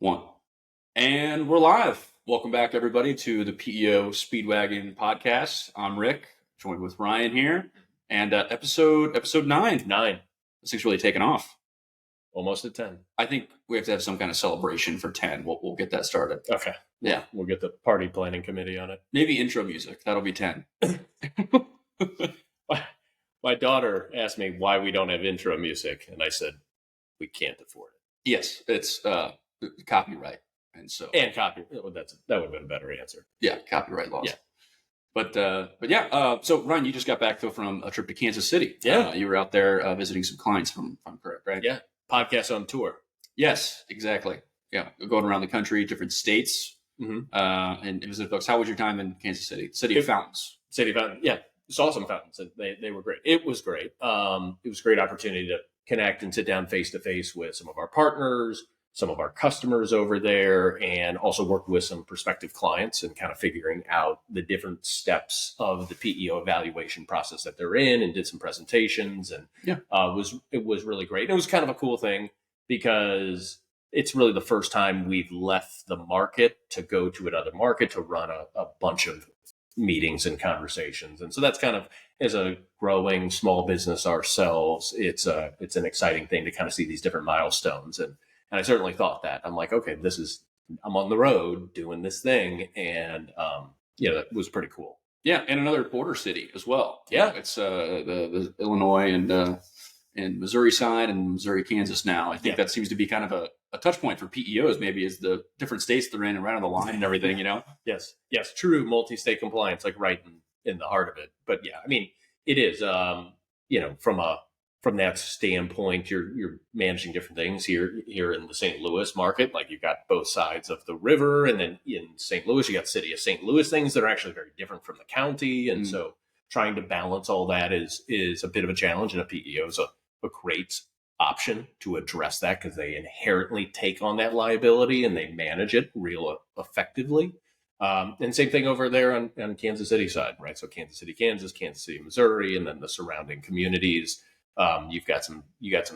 One. And we're live. Welcome back, everybody, to the PEO Speedwagon podcast. I'm Rick, joined with Ryan here, and episode 9. This thing's really taken off. Almost at 10. I think we have to have some kind of celebration for 10. We'll get that started. Okay. Yeah. We'll get the party planning committee on it. Maybe intro music. That'll be 10. My daughter asked me why we don't have intro music, and I said, we can't afford it. Yes, it's copyright. And copy. That would have been a better answer. Yeah, copyright laws. Yeah. But yeah, so Ryan, you just got back from a trip to Kansas City. Yeah. You were out there visiting some clients, if I'm correct, right? Yeah. Podcast on tour. Yes, exactly. Yeah, going around the country, different states, and visit folks. How was your time in Kansas City? City of Fountains. Yeah. Saw some fountains. They were great. It was great. It was a great opportunity to connect and sit down face to face with some of our partners, some of our customers over there, and also worked with some prospective clients and kind of figuring out the different steps of the PEO evaluation process that they're in, and did some presentations. And it was really great. It was kind of a cool thing because it's really the first time we've left the market to go to another market to run a bunch of meetings and conversations. And so that's kind of, as a growing small business ourselves, it's an exciting thing to kind of see these different milestones. And I certainly thought that. I'm like, okay, I'm on the road doing this thing. And, that was pretty cool. Yeah. And another border city as well. Yeah. It's the Illinois and Missouri side and Missouri, Kansas now. I think that seems to be kind of a touch point for PEOs, maybe, is the different states they're in and right on the line and everything, Yes. True multi-state compliance, like right in the heart of it. But yeah, I mean, it is, from that standpoint, you're managing different things here in the St. Louis market. Like, you've got both sides of the river, and then in St. Louis, you got city of St. Louis things that are actually very different from the county. And so trying to balance all that is a bit of a challenge, and a PEO is a great option to address that, because they inherently take on that liability and they manage it real effectively. And same thing over there on Kansas City side, right? So Kansas City, Kansas, Kansas City, Missouri, and then the surrounding communities. You've got some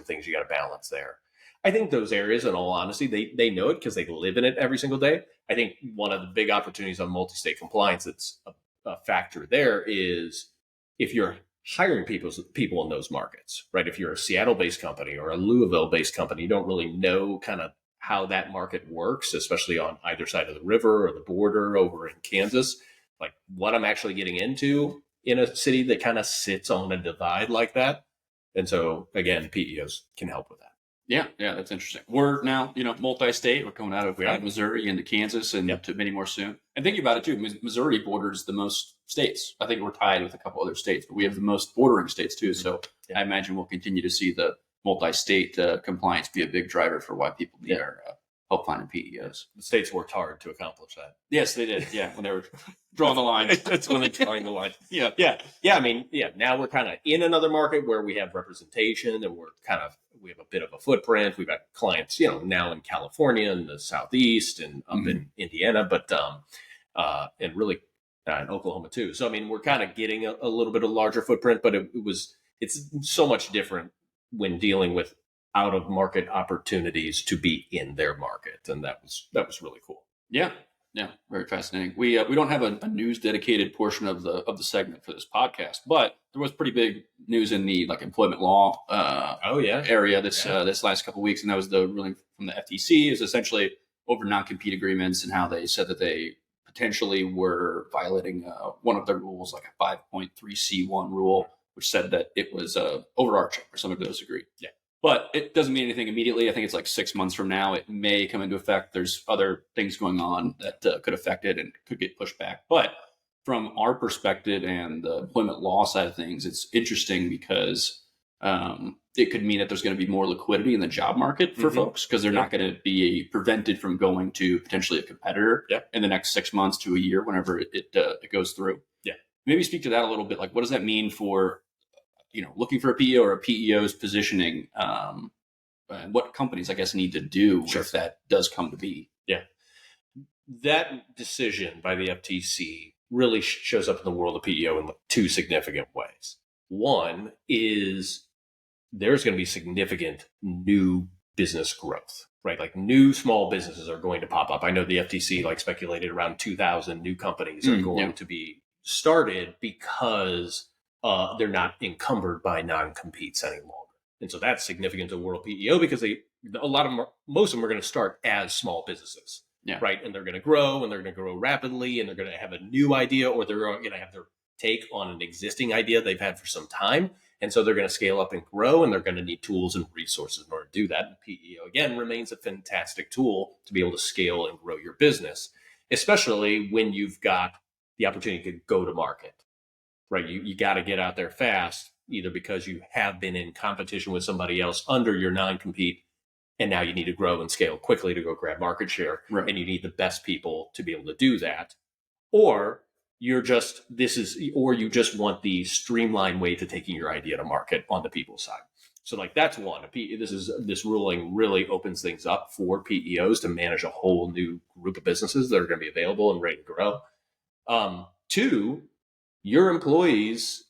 things you got to balance there. I think those areas, in all honesty, they know it because they live in it every single day. I think one of the big opportunities on multi-state compliance that's a factor there is if you're hiring people in those markets, right? If you're a Seattle-based company or a Louisville-based company, you don't really know kind of how that market works, especially on either side of the river or the border over in Kansas, like what I'm actually getting into in a city that kind of sits on a divide like that. And so, again, PEOs can help with that. Yeah, that's interesting. We're now, multi-state. We're coming out of Missouri into Kansas and to many more soon. And thinking about it, too, Missouri borders the most states. I think we're tied with a couple other states, but we have the most bordering states, too. So I imagine we'll continue to see the multi-state compliance be a big driver for why people need our help finding PEOs. The states worked hard to accomplish that. Yes, they did. Yeah, when they were drawing the line. That's when they're drawing the line. Yeah. I mean, now we're kind of in another market where we have representation, and we have a bit of a footprint. We've got clients, now in California and the Southeast and up in Indiana, but and really in Oklahoma too. So I mean, we're kind of getting a little bit of larger footprint, but it's so much different when dealing with out of market opportunities to be in their market. And that was really cool. Yeah. Very fascinating. We don't have a news dedicated portion of the segment for this podcast, but there was pretty big news in the employment law area this last couple of weeks. And that was the ruling from the FTC, is essentially over non-compete agreements and how they said that they potentially were violating one of their rules, like a 5.3C1 rule, which said that it was overarching for some of those agree. Yeah. But it doesn't mean anything immediately. I think it's like 6 months from now, it may come into effect. There's other things going on that could affect it and could get pushed back. But from our perspective and the employment law side of things, it's interesting because it could mean that there's going to be more liquidity in the job market for folks, because they're not going to be prevented from going to potentially a competitor in the next 6 months to a year, whenever it goes through. Yeah. Maybe speak to that a little bit. Like, what does that mean for looking for a PEO or a PEO's positioning, and what companies, I guess, need to do if that does come to be? Yeah. That decision by the FTC really shows up in the world of PEO in two significant ways. One is there's going to be significant new business growth, right? Like new small businesses are going to pop up. I know the FTC like speculated around 2,000 new companies are going to be started because they're not encumbered by non-competes any longer. And so that's significant to World PEO because most of them are going to start as small businesses, right? And they're going to grow and they're going to grow rapidly and they're going to have a new idea or they're going to have their take on an existing idea they've had for some time. And so they're going to scale up and grow and they're going to need tools and resources in order to do that. And PEO, again, remains a fantastic tool to be able to scale and grow your business, especially when you've got the opportunity to go to market, right? You got to get out there fast, either because you have been in competition with somebody else under your non-compete, and now you need to grow and scale quickly to go grab market share, and you need the best people to be able to do that. Or you just want the streamlined way to taking your idea to market on the people side. So like that's one. This ruling really opens things up for PEOs to manage a whole new group of businesses that are going to be available and ready to grow. Two, your employees,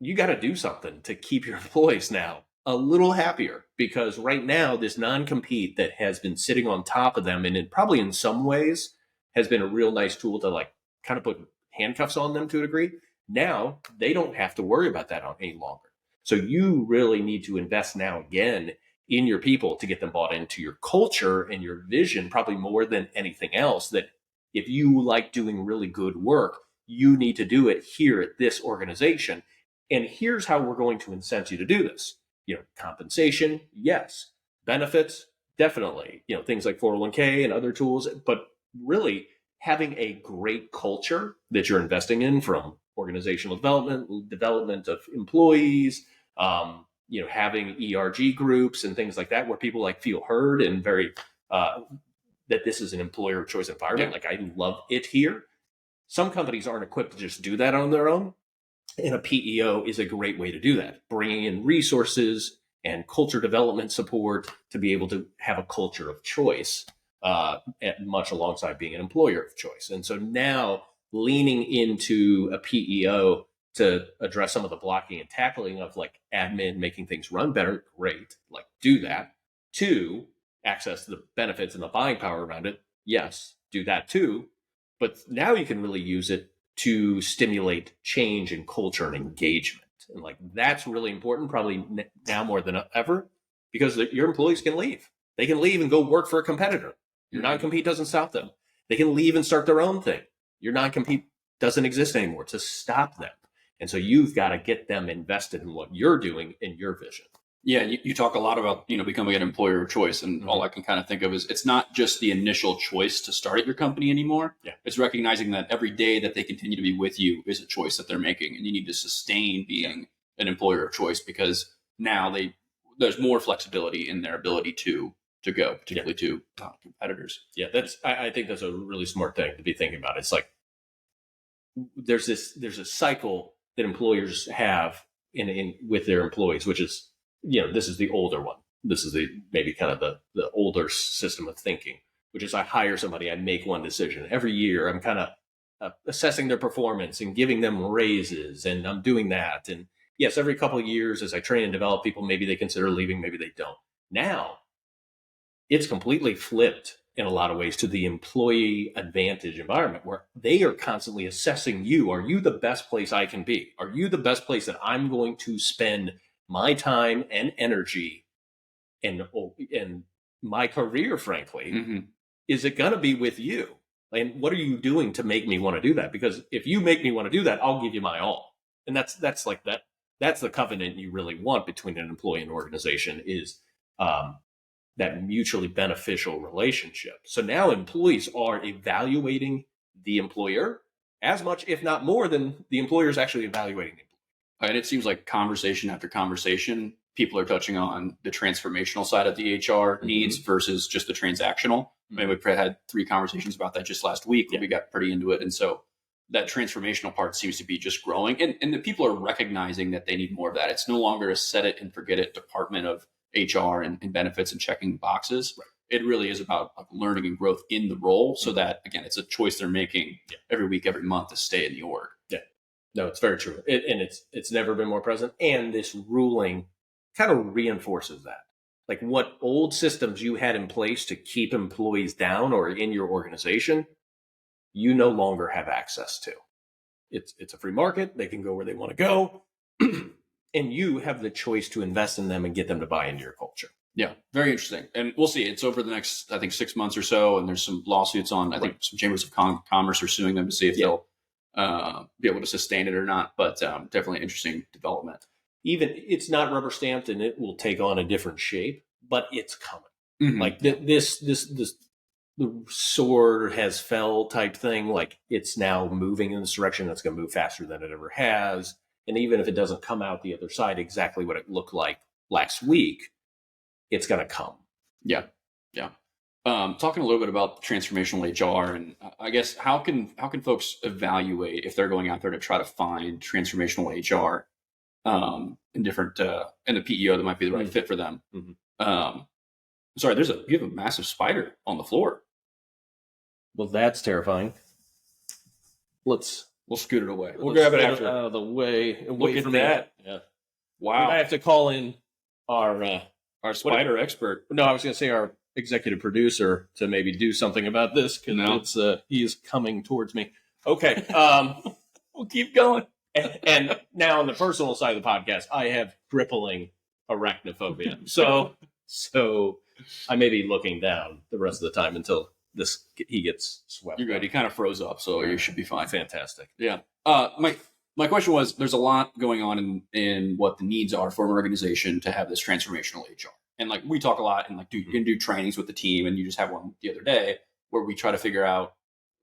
you got to do something to keep your employees now a little happier, because right now this non-compete that has been sitting on top of them and probably in some ways has been a real nice tool to like kind of put handcuffs on them to a degree. Now they don't have to worry about that any longer. So you really need to invest now again in your people to get them bought into your culture and your vision, probably more than anything else, that if you like doing really good work, you need to do it here at this organization. And here's how we're going to incent you to do this. Compensation, yes. Benefits, definitely. Things like 401k and other tools, but really having a great culture that you're investing in, from organizational development of employees, having ERG groups and things like that, where people like feel heard and very, that this is an employer of choice environment. Like I love it here. Some companies aren't equipped to just do that on their own. And a PEO is a great way to do that, bringing in resources and culture development support to be able to have a culture of choice, much alongside being an employer of choice. And so now leaning into a PEO to address some of the blocking and tackling of like admin, making things run better, great, like do that. Two, access to the benefits and the buying power around it, yes, do that too. But now you can really use it to stimulate change and culture and engagement. And like, that's really important, probably now more than ever, because your employees can leave. They can leave and go work for a competitor. Your non-compete doesn't stop them. They can leave and start their own thing. Your non-compete doesn't exist anymore to stop them. And so you've got to get them invested in what you're doing in your vision. Yeah, you talk a lot about, becoming an employer of choice. And all I can kind of think of is it's not just the initial choice to start at your company anymore. Yeah. It's recognizing that every day that they continue to be with you is a choice that they're making. And you need to sustain being an employer of choice, because now there's more flexibility in their ability to go, particularly to competitors. Yeah, I think that's a really smart thing to be thinking about. It's like there's a cycle that employers have in with their employees, which is, this is the older one. This is maybe kind of the older system of thinking, which is I hire somebody, I make one decision. Every year I'm kind of assessing their performance and giving them raises, and I'm doing that. And yes, every couple of years as I train and develop people, maybe they consider leaving, maybe they don't. Now it's completely flipped in a lot of ways to the employee advantage environment, where they are constantly assessing you. Are you the best place I can be? Are you the best place that I'm going to spend my time and energy and my career, frankly? Is it going to be with you? And what are you doing to make me want to do that? Because if you make me want to do that, I'll give you my all. And that's like that. That's the covenant you really want between an employee and organization, is that mutually beneficial relationship. So now employees are evaluating the employer as much, if not more, than the employer is actually evaluating the employee. And it seems like conversation after conversation, people are touching on the transformational side of the HR needs versus just the transactional. I mean, we've had 3 conversations about that just last week where we got pretty into it. And so that transformational part seems to be just growing. And the people are recognizing that they need more of that. It's no longer a set it and forget it department of HR and benefits and checking boxes. Right. It really is about like learning and growth in the role, so that, again, it's a choice they're making every week, every month to stay in the org. Yeah. No, it's very true. And it's never been more present. And this ruling kind of reinforces that. like what old systems you had in place to keep employees down or in your organization, you no longer have access to. It's a free market. They can go where they want to go. And you have the choice to invest in them and get them to buy into your culture. Yeah, very interesting. And we'll see. It's over the next, I think, 6 months or so. And there's some lawsuits on, I think some chambers of commerce are suing them to see if they'll be able to sustain it or not. But definitely an interesting development. Even it's not rubber stamped and it will take on a different shape, but it's coming. Like this the sword has fell type thing. Like it's now moving in this direction. That's going to move faster than it ever has. And even if it doesn't come out the other side exactly what it looked like last week, it's going to come. Yeah. Talking a little bit about transformational HR, and I guess how can folks evaluate if they're going out there to try to find transformational HR in different in the PEO that might be the right fit for them? Sorry, you have a massive spider on the floor. Well, that's terrifying. We'll scoot it away. We'll grab it after. Out of the way. Look at that. Yeah. Wow. I have to call in our spider expert. No, I was going to say our executive producer to maybe do something about this because he is coming towards me. Okay. We'll keep going. And now on the personal side of the podcast, I have crippling arachnophobia. So I may be looking down the rest of the time until he gets swept. You're good. He kind of froze up, so you should be fine. Fantastic. Yeah. My question was, there's a lot going on in what the needs are for an organization to have this transformational HR. And like we talk a lot and like you can do trainings with the team, and you just have one the other day where we try to figure out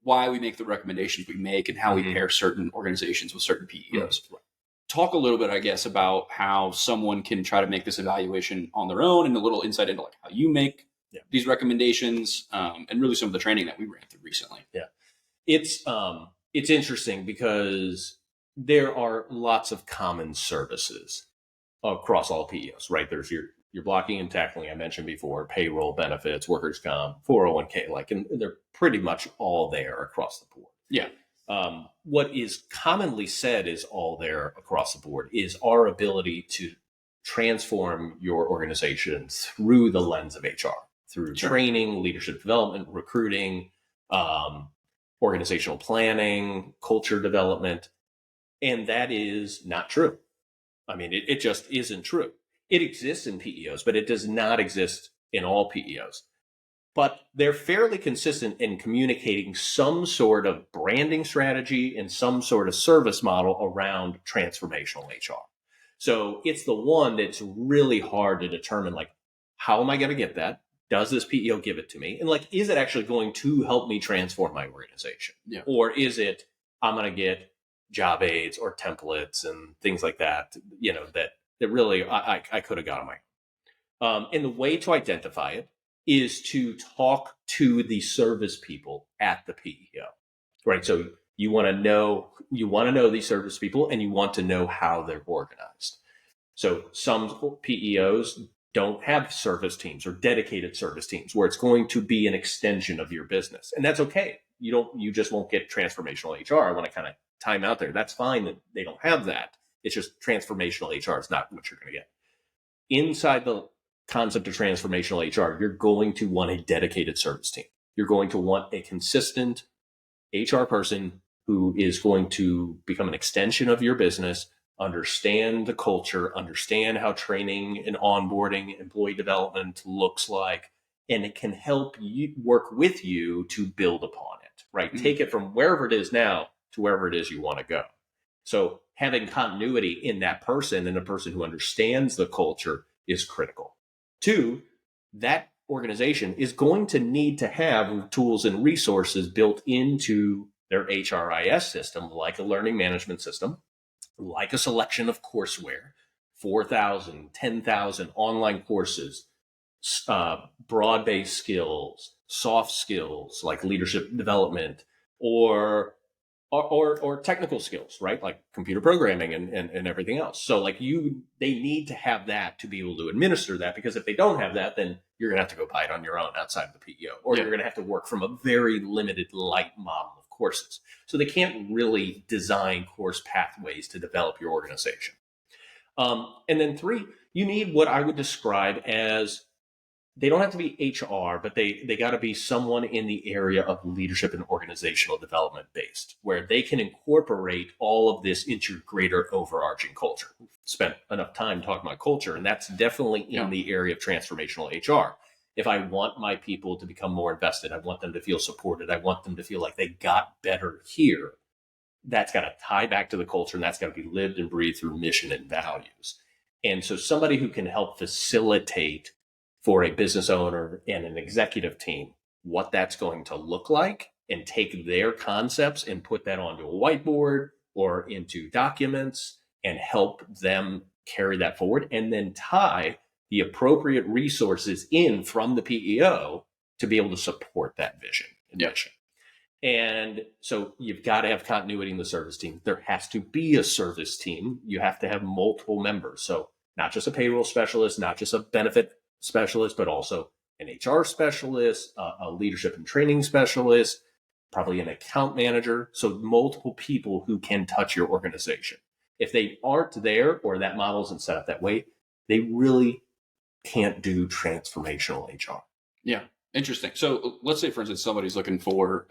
why we make the recommendations we make and how we pair certain organizations with certain PEOs. Talk a little bit, I guess, about how someone can try to make this evaluation on their own and a little insight into like how you make these recommendations and really some of the training that we ran through recently. Yeah. It's interesting because there are lots of common services across all PEOs, right? There's your blocking and tackling I mentioned before, payroll, benefits, workers' comp, 401k, and they're pretty much all there across the board. Yeah. What is commonly said is all there across the board is our ability to transform your organization through the lens of HR, through training, leadership development, recruiting, organizational planning, culture development. And that is not true. I mean, it just isn't true. It exists in PEOs, but it does not exist in all PEOs. But they're fairly consistent in communicating some sort of branding strategy and some sort of service model around transformational HR. So it's the one that's really hard to determine, like, how am I going to get that? Does this PEO give it to me? And like, is it actually going to help me transform my organization? Yeah. Or is it, I'm going to get job aids or templates and things like that, that really I could have got on my own. And the way to identify it is to talk to the service people at the PEO, right? So you want to know these service people and you want to know how they're organized. So some PEOs don't have service teams or dedicated service teams where it's going to be an extension of your business. And that's okay. You just won't get transformational HR. I want to kind of time out there. That's fine that they don't have that. It's just transformational HR is not what you're going to get. Inside the concept of transformational HR, you're going to want a dedicated service team. You're going to want a consistent HR person who is going to become an extension of your business, understand the culture, understand how training and onboarding, employee development looks like, and it can help you work with you to build upon it, right? Mm-hmm. Take it from wherever it is now to wherever it is you want to go. So having continuity in that person and a person who understands the culture is critical. 2, that organization is going to need to have tools and resources built into their HRIS system, like a learning management system, like a selection of courseware, 4,000, 10,000 online courses, broad-based skills, soft skills like leadership development, or technical skills, right? Like computer programming and everything else. So like they need to have that to be able to administer that, because if they don't have that, then you're going to have to go buy it on your own outside of the PEO, or you're going to have to work from a very limited light model of courses. So they can't really design course pathways to develop your organization. And then 3, you need what I would describe as they don't have to be HR, but they got to be someone in the area of leadership and organizational development based, where they can incorporate all of this into your greater overarching culture. We've spent enough time talking about culture, and that's definitely in the area of transformational HR. If I want my people to become more invested, I want them to feel supported, I want them to feel like they got better here, that's got to tie back to the culture, and that's got to be lived and breathed through mission and values. And so somebody who can help facilitate for a business owner and an executive team what that's going to look like, and take their concepts and put that onto a whiteboard or into documents and help them carry that forward, and then tie the appropriate resources in from the PEO to be able to support that vision and mission. And so you've got to have continuity in the service team. There has to be a service team. You have to have multiple members. So not just a payroll specialist, not just a benefit specialist, but also an HR specialist, a leadership and training specialist, probably an account manager. So multiple people who can touch your organization. If they aren't there, or that model isn't set up that way, they really can't do transformational HR. Yeah. Interesting. So let's say, for instance, somebody's looking for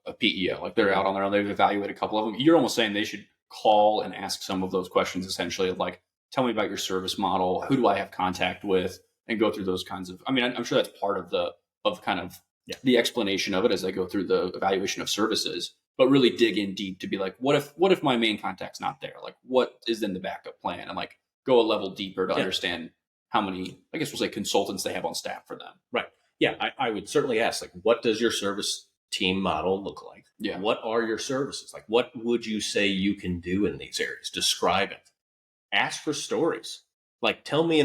a PEO, like they're out on their own, they've evaluated a couple of them. You're almost saying they should call and ask some of those questions, essentially, of like, tell me about your service model. Who do I have contact with? And go through those kinds of, I mean, I'm sure that's part of the explanation of it as they go through the evaluation of services, but really dig in deep to be like, what if my main contact's not there? Like, what is then the backup plan? And like go a level deeper to understand how many, I guess we'll say, consultants they have on staff for them. Right. Yeah, I would certainly ask, like, what does your service team model look like? Yeah. What are your services? Like, what would you say you can do in these areas? Describe it. Ask for stories. Like, tell me,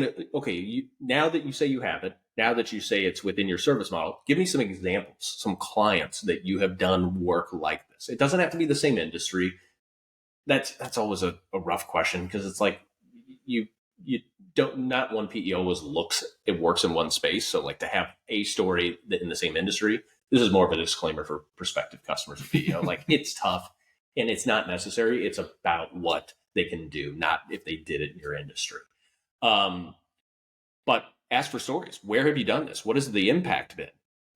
now that you say you have it, now that you say it's within your service model, give me some examples, some clients that you have done work like this. It doesn't have to be the same industry. That's always a rough question, because it's like you don't, not one PEO works in one space. So like, to have a story that in the same industry, this is more of a disclaimer for prospective customers of PEO. Like, it's tough and it's not necessary. It's about what they can do, not if they did it in your industry. But ask for stories. Where have you done this? What has the impact been?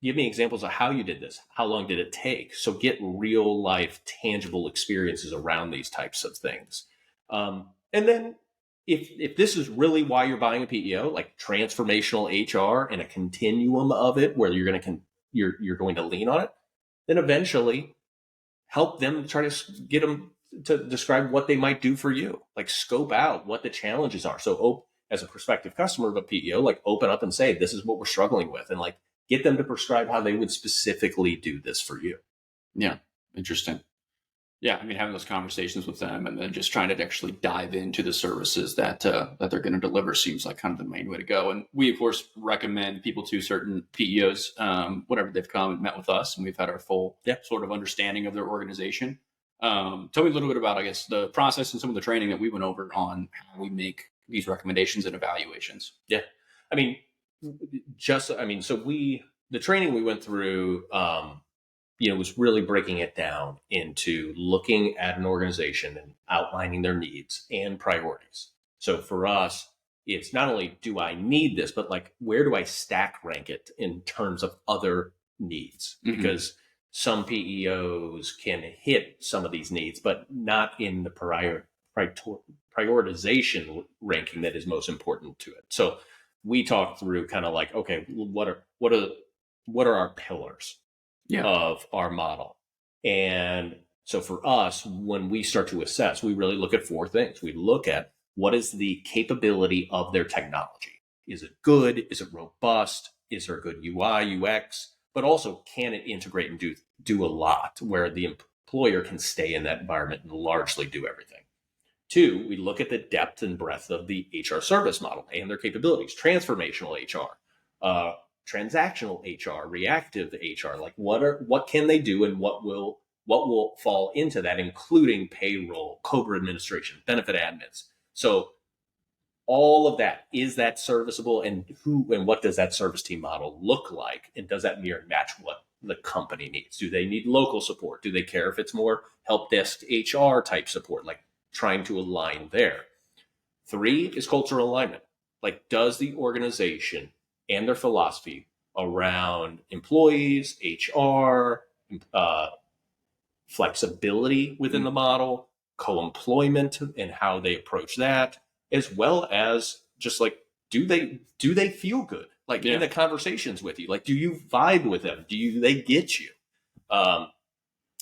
Give me examples of how you did this. How long did it take? So get real life, tangible experiences around these types of things. And then if this is really why you're buying a PEO, like transformational HR and a continuum of it, where you're going to lean on it, then eventually help them try to get them to describe what they might do for you. Like, scope out what the challenges are. So as a prospective customer of a PEO, like, open up and say, this is what we're struggling with, and like get them to prescribe how they would specifically do this for you. Yeah. Interesting. Yeah. I mean, having those conversations with them and then just trying to actually dive into the services that they're going to deliver seems like kind of the main way to go. And we, of course, recommend people to certain PEOs, whenever they've come and met with us, and we've had our full sort of understanding of their organization. Tell me a little bit about, I guess, the process and some of the training that we went over on how we make these recommendations and evaluations. Yeah. I mean, so the training we went through, was really breaking it down into looking at an organization and outlining their needs and priorities. So for us, it's not only do I need this, but like, where do I stack rank it in terms of other needs? Mm-hmm. Because some PEOs can hit some of these needs, but not in the prioritization ranking that is most important to it. So we talked through kind of like, okay, what are our pillars of our model? And so for us, when we start to assess, we really look at four things. We look at, what is the capability of their technology? Is it good? Is it robust? Is there a good UI, UX? But also, can it integrate and do a lot where the employer can stay in that environment and largely do everything? Two, we look at the depth and breadth of the HR service model and their capabilities. Transformational HR, transactional HR, reactive HR. Like, what can they do, and what will fall into that, including payroll, COBRA administration, benefit admins. So all of that, is that serviceable, and what does that service team model look like? And does that mirror and match what the company needs? Do they need local support? Do they care if it's more help desk HR type support? Like, trying to align there. Three is cultural alignment. Like, does the organization and their philosophy around employees, HR, flexibility within the model, co-employment and how they approach that, as well as just like, do they feel good? Like in the conversations with you, like, do you vibe with them? They get you?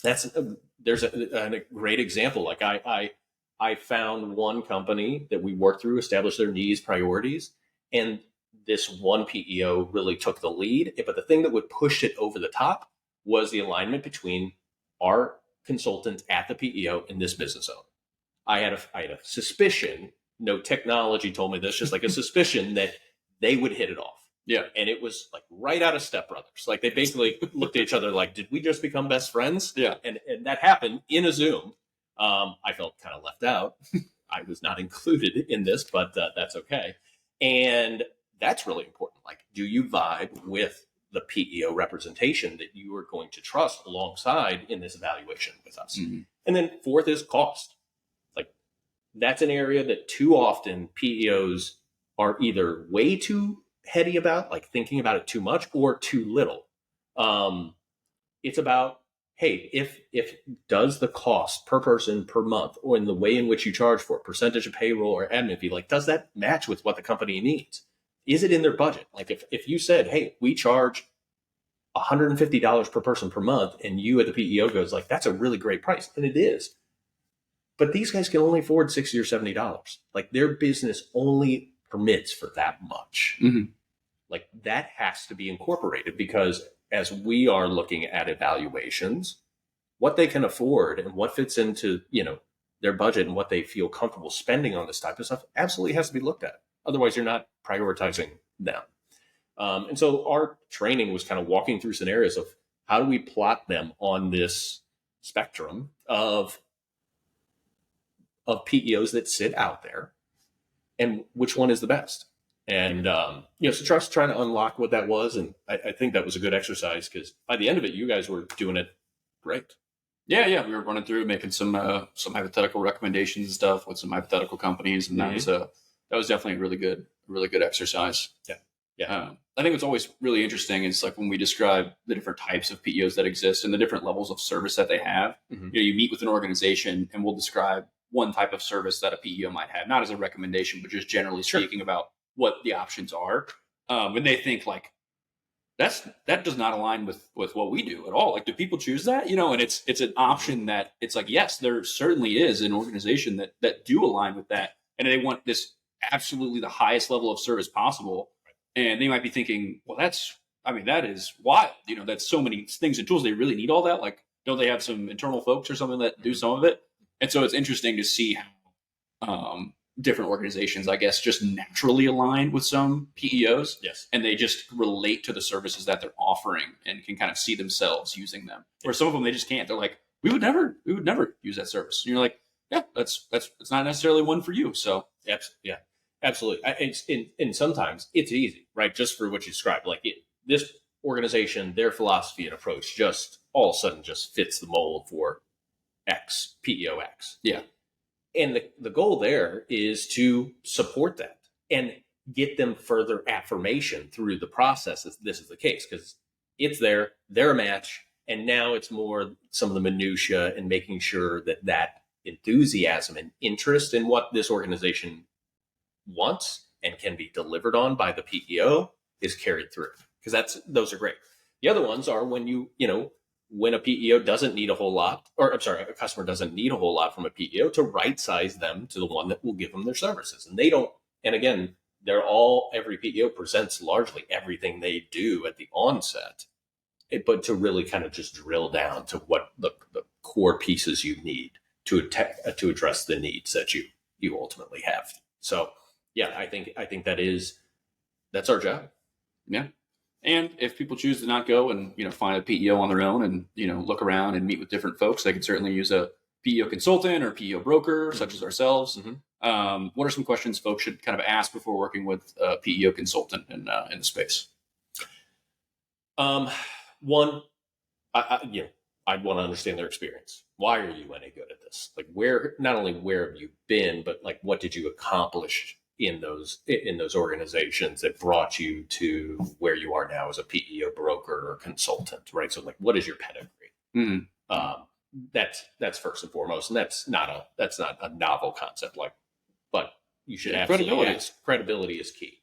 There's a great example. Like I found one company that we worked through, established their needs, priorities, and this one PEO really took the lead. But the thing that would push it over the top was the alignment between our consultant at the PEO and this business owner. I had a suspicion, no technology told me this, just like a suspicion that they would hit it off. Yeah. And it was like right out of Step Brothers. Like they basically looked at each other like, did we just become best friends? Yeah. And that happened in a Zoom. I felt kind of left out. I was not included in this, but that's okay. And that's really important. Like, do you vibe with the PEO representation that you are going to trust alongside in this evaluation with us? Mm-hmm. And then fourth is cost. Like, that's an area that too often PEOs are either way too heady about, like thinking about it too much, or too little. It's about, hey, if does the cost per person per month, or in the way in which you charge for it, percentage of payroll or admin fee, like, does that match with what the company needs? Is it in their budget? Like if you said, hey, we charge $150 per person per month, and you at the PEO goes like, that's a really great price, and it is. But these guys can only afford $60 or $70. Like, their business only permits for that much. Mm-hmm. Like, that has to be incorporated, because as we are looking at evaluations, what they can afford and what fits into, their budget and what they feel comfortable spending on this type of stuff absolutely has to be looked at. Otherwise, you're not prioritizing them. And so our training was kind of walking through scenarios of how do we plot them on this spectrum of PEOs that sit out there, and which one is the best. And, so just trying to unlock what that was. And I think that was a good exercise, because by the end of it, you guys were doing it great. Yeah. We were running through, making some hypothetical recommendations and stuff with some hypothetical companies. And that was definitely a really good exercise. Yeah. I think what's always really interesting is like when we describe the different types of PEOs that exist and the different levels of service that they have. Mm-hmm. You meet with an organization and we'll describe one type of service that a PEO might have, not as a recommendation, but just generally speaking about what the options are. And they think like, that does not align with what we do at all. Like, do people choose that? And it's an option that it's like, yes, there certainly is an organization that do align with that. And they want this absolutely the highest level of service possible. And they might be thinking, well, that is wild. That's so many things and tools. They really need all that. Like, don't they have some internal folks or something that do some of it? And so it's interesting to see how different organizations, I guess, just naturally align with some PEOs. Yes. And they just relate to the services that they're offering and can kind of see themselves using them. Where some of them, they just can't. They're like, we would never use that service. And you're like, yeah, it's not necessarily one for you. So yeah, absolutely. And sometimes it's easy, right? Just for what you described, like this organization, their philosophy and approach just all of a sudden just fits the mold for X, PEO X. Yeah. And the goal there is to support that and get them further affirmation through the process that this is the case, because it's they're a match. And now it's more some of the minutia and making sure that enthusiasm and interest in what this organization wants and can be delivered on by the PEO is carried through, because those are great. The other ones are when when a PEO doesn't need a whole lot, a customer doesn't need a whole lot from a PEO, to right size them to the one that will give them their services. And they don't, and again, every PEO presents largely everything they do at the onset, but to really kind of just drill down to what the core pieces you need to address the needs that you ultimately have. So yeah, I think that's our job. Yeah. And if people choose to not go and, find a PEO on their own and, look around and meet with different folks, they can certainly use a PEO consultant or PEO broker, such as ourselves. Mm-hmm. What are some questions folks should kind of ask before working with a PEO consultant in the space? One, I'd want to understand their experience. Why are you any good at this? Like, not only where have you been, but like, what did you accomplish in those organizations that brought you to where you are now as a PEO broker or consultant, right? So like, what is your pedigree? Mm-hmm. That's first and foremost, and that's not a novel concept, like, but you should Credibility. credibility is key.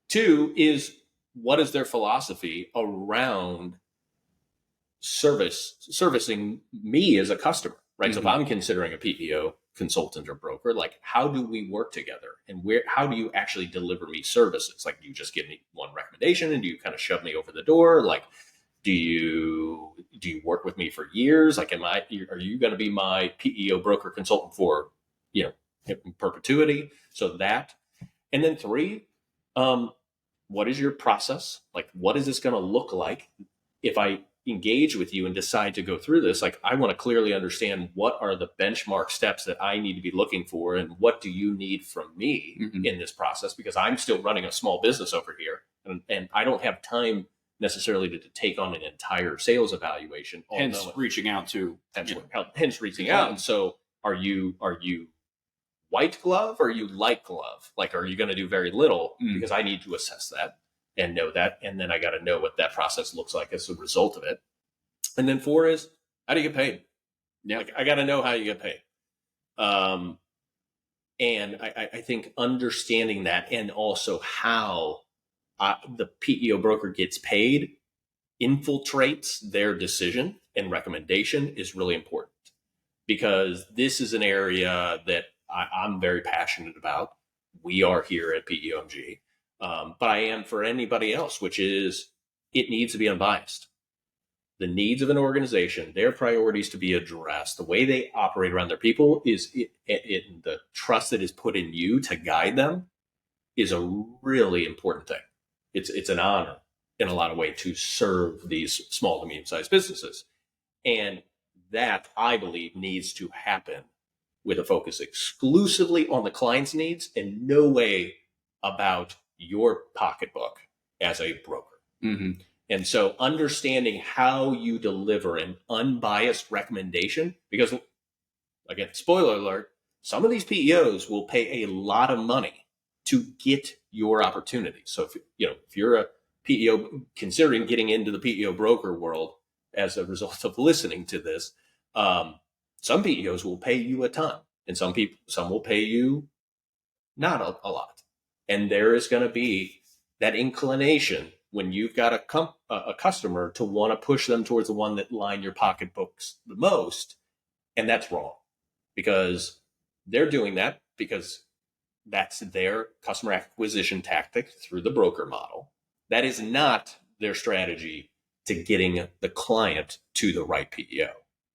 Two is, what is their philosophy around servicing me as a customer, right? Mm-hmm. So if I'm considering a PEO consultant or broker, like, how do we work together, and how do you actually deliver me services? Like, you just give me one recommendation and do you kind of shove me over the door? Like, do you work with me for years? Like, are you going to be my PEO broker consultant for, in perpetuity? So that, and then three, what is your process? Like, what is this going to look like if I engage with you and decide to go through this? Like, I want to clearly understand what are the benchmark steps that I need to be looking for, and what do you need from me in this process? Because I'm still running a small business over here, and I don't have time necessarily to take on an entire sales evaluation. Hence reaching out to, hence reaching out. And so, are you white glove, or are you light glove? Like, are you going to do very little? Because I need to assess that and know that. And then I got to know what that process looks like as a result of it. And then 4 is, how do you get paid? Yeah. Like, I got to know how you get paid. And I think understanding that, and also how the PEO broker gets paid, infiltrates their decision and recommendation, is really important, because this is an area that I'm very passionate about. We are here at PEOMG, but I am for anybody else, which is, it needs to be unbiased. The needs of an organization, their priorities to be addressed, the way they operate around their people, is the trust that is put in you to guide them, is a really important thing. It's an honor in a lot of ways to serve these small to medium-sized businesses. And that, I believe, needs to happen with a focus exclusively on the client's needs, and no way about your pocketbook as a broker. Mm-hmm. And so understanding how you deliver an unbiased recommendation, because, again, spoiler alert, some of these PEOs will pay a lot of money to get your opportunity. So if you're a PEO considering getting into the PEO broker world as a result of listening to this, some PEOs will pay you a ton, and some will pay you not a lot. And there is going to be that inclination when you've got a customer to want to push them towards the one that line your pocketbooks the most. And that's wrong, because they're doing that because that's their customer acquisition tactic through the broker model. That is not their strategy to getting the client to the right PEO,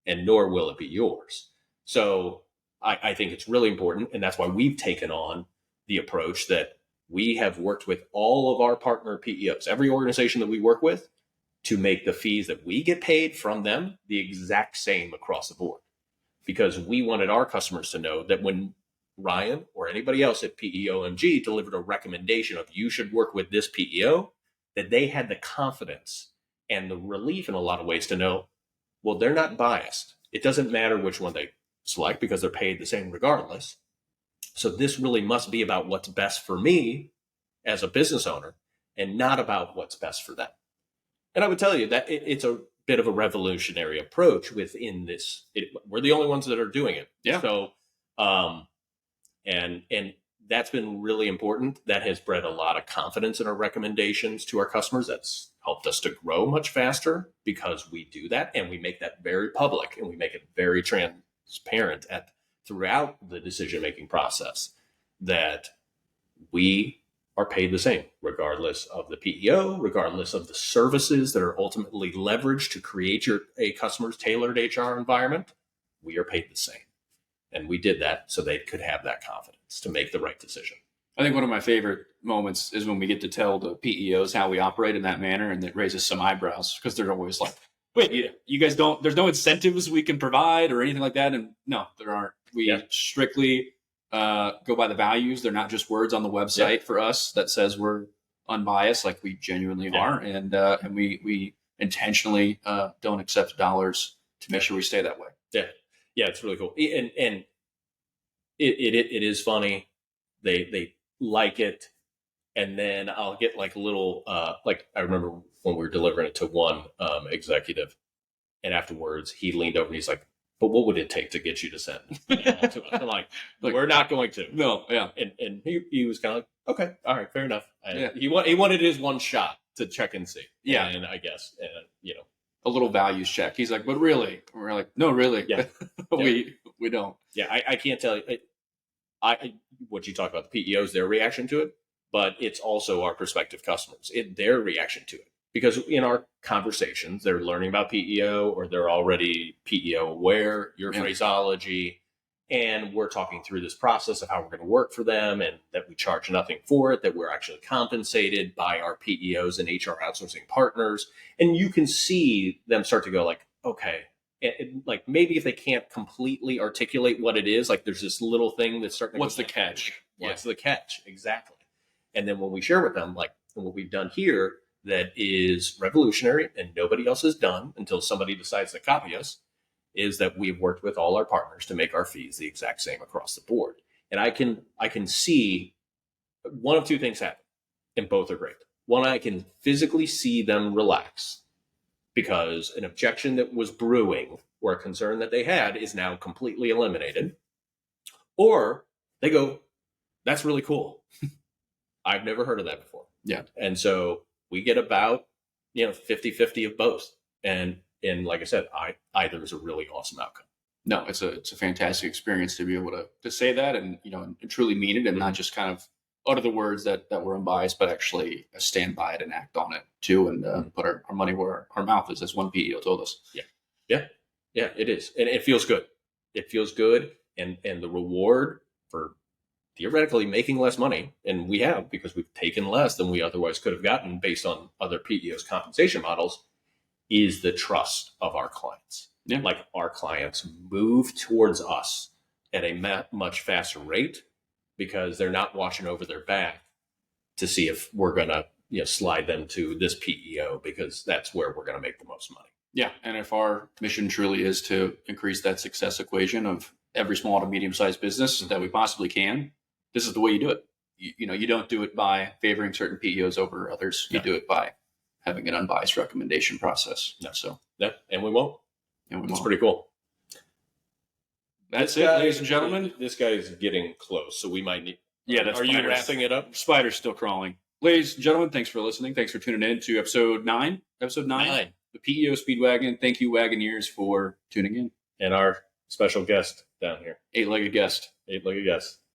and nor will it be yours. So I think it's really important, and that's why we've taken on the approach that we have worked with all of our partner PEOs, every organization that we work with, to make the fees that we get paid from them the exact same across the board. Because we wanted our customers to know that when Ryan or anybody else at PEOMG delivered a recommendation of, you should work with this PEO, that they had the confidence and the relief in a lot of ways to know, well, they're not biased. It doesn't matter which one they select, because they're paid the same regardless. So this really must be about what's best for me as a business owner, and not about what's best for them. And I would tell you that it's a bit of a revolutionary approach within this. We're the only ones that are doing it. Yeah. So, and that's been really important. That has bred a lot of confidence in our recommendations to our customers. That's helped us to grow much faster, because we do that, and we make that very public, and we make it very transparent throughout the decision-making process, that we are paid the same, regardless of the PEO, regardless of the services that are ultimately leveraged to create a customer's tailored HR environment. We are paid the same. And we did that so they could have that confidence to make the right decision. I think one of my favorite moments is when we get to tell the PEOs how we operate in that manner, and it raises some eyebrows, because they're always like, wait, you guys don't, there's no incentives we can provide or anything like that. And no, there aren't. We strictly go by the values. They're not just words on the website for us that says we're unbiased, like we genuinely are. And we intentionally don't accept dollars to make sure we stay that way. Yeah. Yeah. It's really cool. And it is funny they like it. And then I'll get like a little, like I remember when we were delivering it to one executive, and afterwards he leaned over and he's like, "But what would it take to get you to send it to us?" I'm like, "We're not going to." No, yeah. And he was kind of like, "Okay, all right, fair enough." Yeah. He wanted his one shot to check and see. Yeah. And I guess, a little values check. He's like, "But really?" We're like, "No, really." Yeah. we don't. Yeah, I can't tell you. What you talk about, the PEOs, their reaction to it, but it's also our prospective customers, their reaction to it. Because in our conversations, they're learning about PEO or they're already PEO aware, your phraseology, and we're talking through this process of how we're going to work for them and that we charge nothing for it, that we're actually compensated by our PEOs and HR outsourcing partners. And you can see them start to go like, okay, like maybe if they can't completely articulate what it is, like there's this little thing that's starting to What's the catch? What's the catch? Exactly. And then when we share with them, like what we've done here that is revolutionary and nobody else has done until somebody decides to copy us, is that we've worked with all our partners to make our fees the exact same across the board. And I can see one of two things happen, and both are great. One, I can physically see them relax because an objection that was brewing or a concern that they had is now completely eliminated. Or they go, "That's really cool. I've never heard of that before." Yeah. And so we get about 50-50 of both. And like I said, either is a really awesome outcome. No, it's a fantastic experience to be able to say that and and truly mean it and not just kind of utter the words that were unbiased, but actually stand by it and act on it too, and put our money where our mouth is, as one PEO told us. Yeah, it is, and it feels good. It feels good, and the reward for theoretically making less money, and we have because we've taken less than we otherwise could have gotten based on other PEOs compensation models, is the trust of our clients. Yeah. Like our clients move towards us at a much faster rate because they're not watching over their back to see if we're going to slide them to this PEO because that's where we're going to make the most money. Yeah. And if our mission truly is to increase that success equation of every small to medium-sized business that we possibly can, this is the way you do it. You don't do it by favoring certain PEOs over others. You do it by having an unbiased recommendation process. No. So and we won't. It's pretty cool. That's it, ladies and gentlemen. This guy is getting close, so we might need. Yeah, that's. Are you wrapping it up? Spider's still crawling. Ladies and gentlemen, thanks for listening. Thanks for tuning in to episode 9. Episode 9. The PEO Speedwagon. Thank you, Wagoneers, for tuning in. And our special guest down here. 8-legged guest.